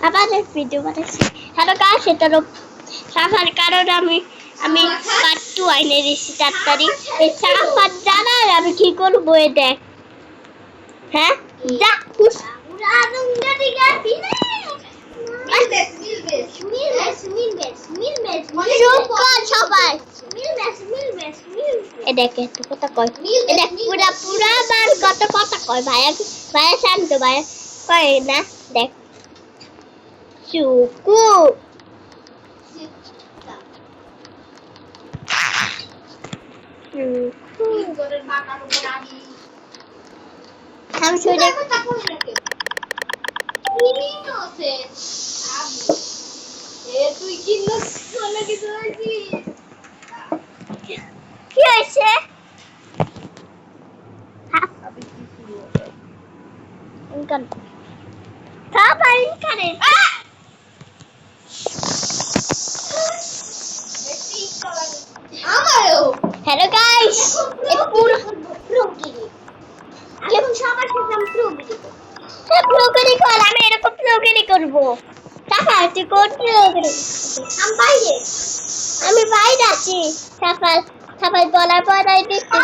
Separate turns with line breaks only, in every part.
আবার এক ভিডিও বানাচ্ছি। হ্যালো গাইস, এটারও সাফার কারণ আমি পার্ট 2 আইনে দিচ্ছি তাড়াতাড়ি। এই সাফার জানা আমি কি করবো এ দেখ। হ্যাঁ যা কুস দেখে তো কথা কয় দেখ পুরা পুরা বার কত কথা কয় ভাইয়া ভাইয়া শান্ত ভাইয়া কয় না দেখ চুকু हम छोड़े
তুই কি নলে কি ধরেছি
কি হইছে
আবে কি শুরু হবে
ইনকাম সবাই করে
আমারও
হ্যালো গাইস এই পুরো
এখন সবার সাথে আমি প্রোগ্রাম
সব প্রোগ্রাম কর আমি এরকম প্রোগ্রাম করব সাফার তুই কোন প্রোগ্রাম আমি বাইরে আছি সাফার সাফার বলার পর আই দেখতে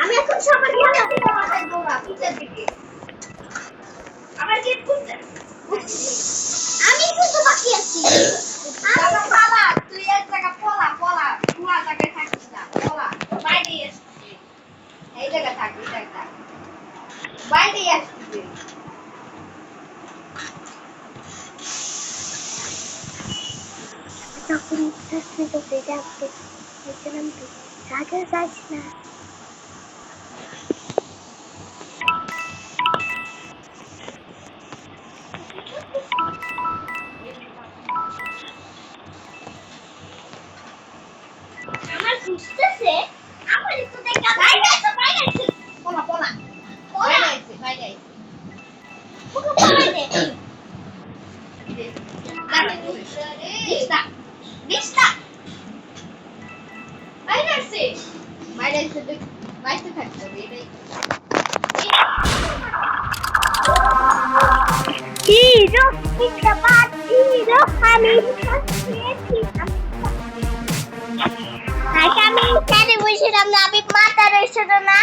আমি এখন সবার সাথে তোমার দৌড়া পিছের দিকে আবার গেট খুলতে আমি কিন্তু বাকি আছি আমি পালা তুই এক জায়গা পলা পুরা জায়গায় থাকিস না পলা বাইরে আসছিস এই জায়গা থাক এই জায়গা বাইরে আসছিস
তখন শাস্তি তো বেজে আসছে বলছিলাম তো রাগে যাস না
আমার খুঁজতেছে আমার একটু দেখা বাইরে পলা বাইরে ওকে পলাই দে দিস্তা বাইরে আসছে বাইরে থাকতে হবে এটাই
হিরো পিছাবাদ হিরো আমি আমি কেন বলছিলাম না আমি মাথা রয়েছিল না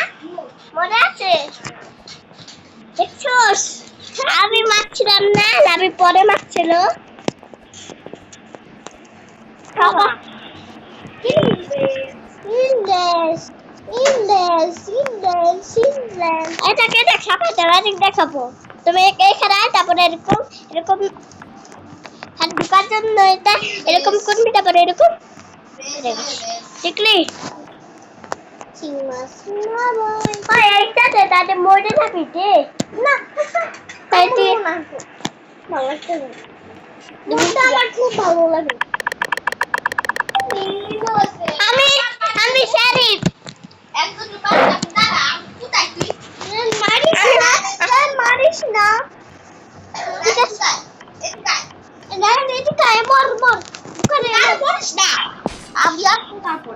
মনে আছে দেখছোস আমি মারছিলাম না আমি পরে মারছিল এটাকে দেখাবো দেখাবো তুমি এখানে তারপরে এরকম এরকম হাত ঢুকার জন্য এটা এরকম করবি তারপরে এরকম দেখলি এইটাতে তাতে মরে যাবি রে না তাই তুই আমার খুব ভালো লাগে আমি শরীফ
একজন বাচ্চা দাঁড়া কোথায় তুই
মারিস না ঠিক আছে এদিকে মর ওখানে
বলিস না আমি আর তারপর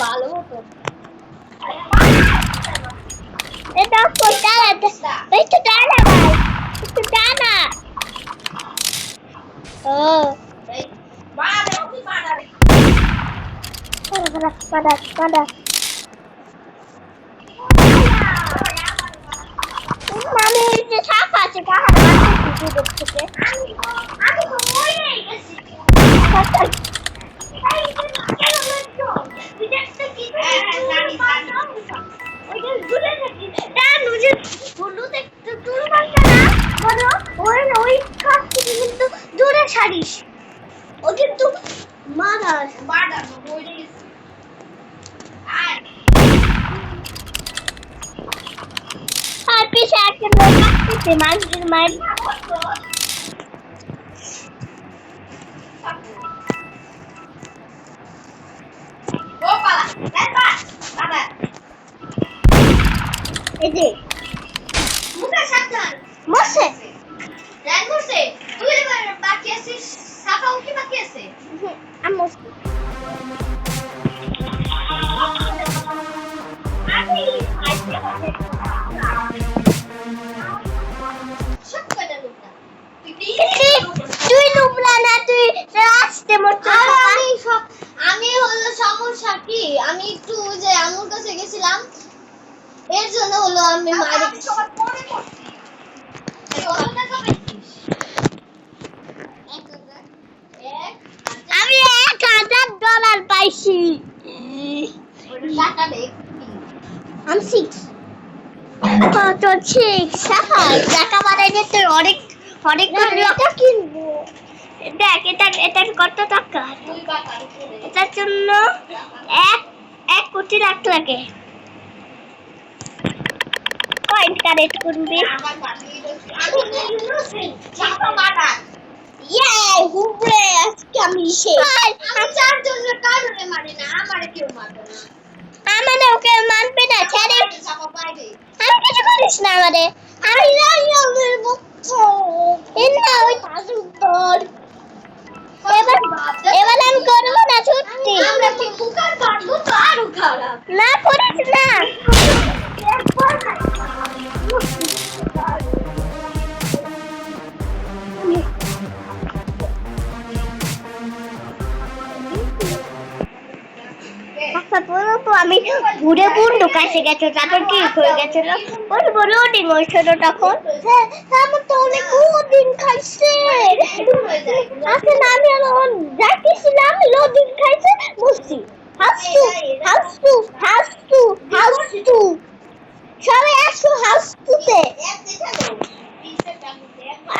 ভালো হতো এটা কোথায় একটু দাঁড়া ভাই একটু দাঁড়া ও পাড়া আমি যে সাপ আছে পাহাড়ে দূর থেকে
আমি তো মরে গেছি
দূরে ছাড়িস
ও কিন্তু মারাস মরে গেছে
আর পিছে একটা লোক আসতেছে মানুষের মায়ের এই যে
মুখে সাবধান
মরছে
তুই এবার বাকি আছিস
আম্মু
আমি সব কটা লোকটা
তুই নুবলা না তুই রাস্তে মরতে
আমি হলো সমস্যা কি আমি একটু যে আমুর কাছে গেছিলাম এর জন্য হলো আমি মারি সবার পরে করছি কত টাকা পাইছিস
আমি $1000 পাইছি
টাকা দে
আমি 6 কত 6 টাকা বাড়াইলে তো অনেক অনেক টাকা কিনবো দেখ এটার কত টাকা
তুই বাকার উপরে
এটার জন্য 1 কোটি লাখ লাগে পয়েন্ট কালেক্ট করবি
আমার বাকি আমি ইনোসেন্ট চাপা মারা
ইয়ে হুবরে আজকে আমি শেষ
আমি চার জনের কারণে মারি না আমারে কেউ মারবে না
আমারে ওকে মানবে না ছেড়ে
চাপা পাইবে
আমি কিছু করিস না আমারে আমি রাইয়ামের মুখো ইন্না ওই তাজুদ্দর এবার আমি করবো না ছুটি
আমরা কি কুকার কাটবো তো আরো খারাপ
না করিস না আচ্ছা বলো তো আমি ঘুরে বন্ধু কাছে গেছো তারপর কি হয়ে গেছিল বলো লোডিং হয়েছিল তখন হ্যাঁ আমার তো অনেক লোডিং খাইছে আসলে আমি যাচ্ছিলাম লোডিং খাইছে বসছি হাউস টু সবাই আসো হাউস টুতে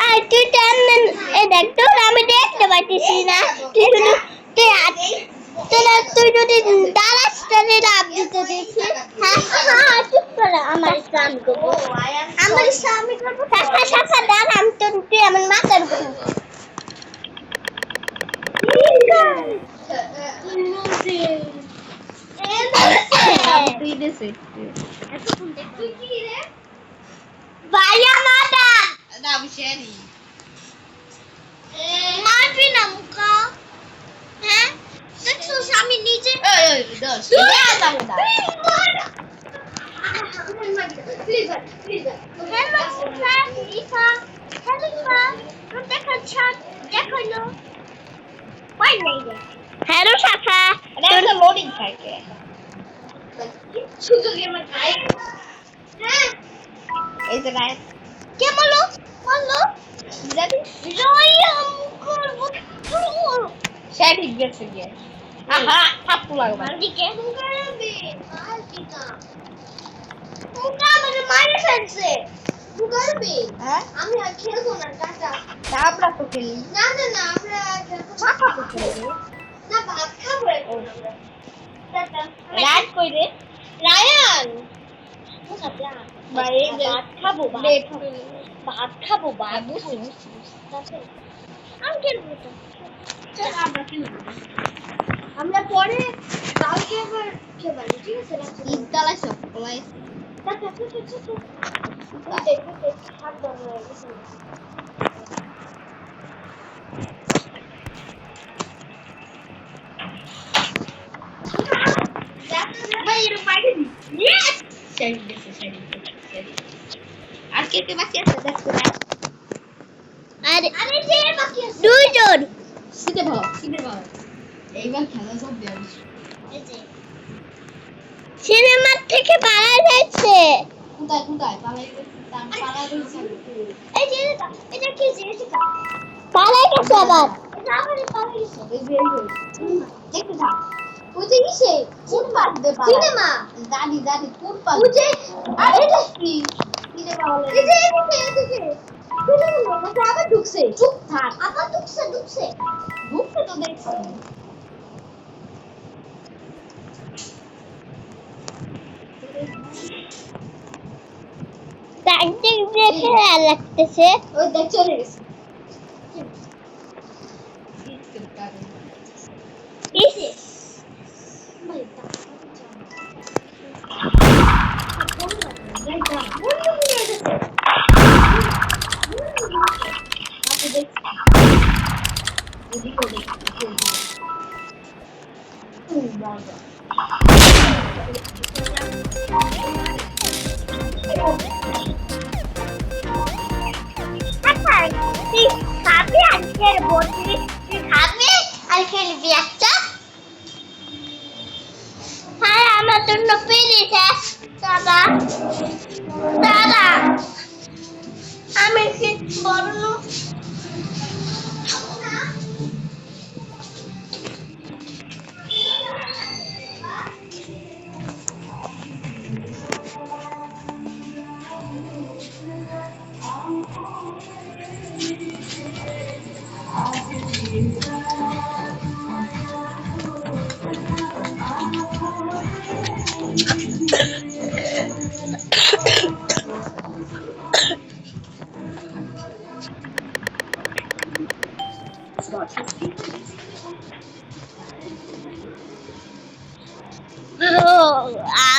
আর তুই টানলেন এ দেখ তোর আমি দেখতে পাচ্ছি না তুই শুধু তুই যদি দাঁড়াস তাহলে লাভ দিতে দেখি হ্যাঁ চুপ করে আমার স্বামী করবো আমার স্বামী করবো শাখা দাঁড় আমি তো তুই আমার মাথার উপর ভাইয়া মাথা মারবি না মুখা হ্যাঁ দেখছো আমি নিজে hello sir Ifa hello Ifa তো দেখো ছাদ দেখো লো ওই নেই রে হ্যালো শাখা
এটা লোডিং থাকে শুধু গেম খাই হ্যাঁ এই যে গায়
কে বলো বলো
জানি
রয়াম করব
সে ঠিক গেছে গিয়ে আহা থাপ্পু লাগবে
দিকে করবে মালটিকা মুখা আমাকে মারে ফেলছে
করবি
হ্যাঁ
আমি আর খেলবো না টাটা
আমরা তো খেলি
না না না আমরা খেলবো
টাকা তো খেলি
না ভাত খাবো এখন আমরা টাটা
রাত কই রে
রায়ান
বাইরে
ভাত খাবো
ভাত খাবো বাবু আমি খেলবো তো
আমরা খেলবো আমরা পরে কালকে আবার খেলবো ঠিক আছে ঈদ তালাইছ ওলাই আর কে কে বাকি আছে দেখো
আরে যে বাকি আছে দুইজন
সিধে ভাব এইবার খেলা সব দেওয়া
সিনেমার থেকে পালা যাচ্ছে
কোথায় পালাই
এই যে এটা কি যে পালাই গেছে আবার
এটা আমারই পালাই গেছে এই বের হয়েছে দেখতে থাক ওই যে ইসে কোন পার দে পালা সিনেমা দাদি কোন পার ওই যে আরে এটা কি রে বাবা এই যে এদিকে সিনেমা মধ্যে আবার ঢুকছে চুপ থাক
আবার ঢুকছে
ঢুকছে তো দেখছি
দেখতে দেখে ভালো লাগতেছে
ওই দেখ চলে গেছে
ইস আচ্ছা, তুই খাবি আজকের বদ্রি? তুই খাবি আর খেলবি একটা? হ্যাঁ, আমার জন্য পেরেছে দাদা। দাদা, আমি কি বড়?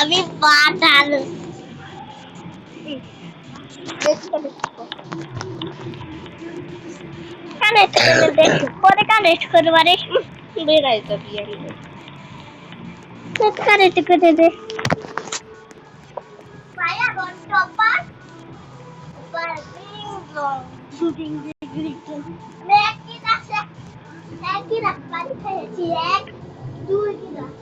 আমি পাঠান কানেক্ট করে দে, পরে কানেক্ট করবারে বেড়াই তো দিয়ে কানেক্ট করে দে। পায়া গন্টপার শুটিং একই রাস্তা পানি খেয়েছি, 1 2 গিলাস।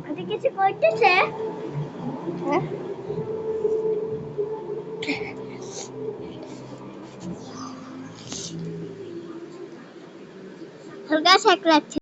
আজকে কিছু করতেছে? হালকা শেক লাগছে।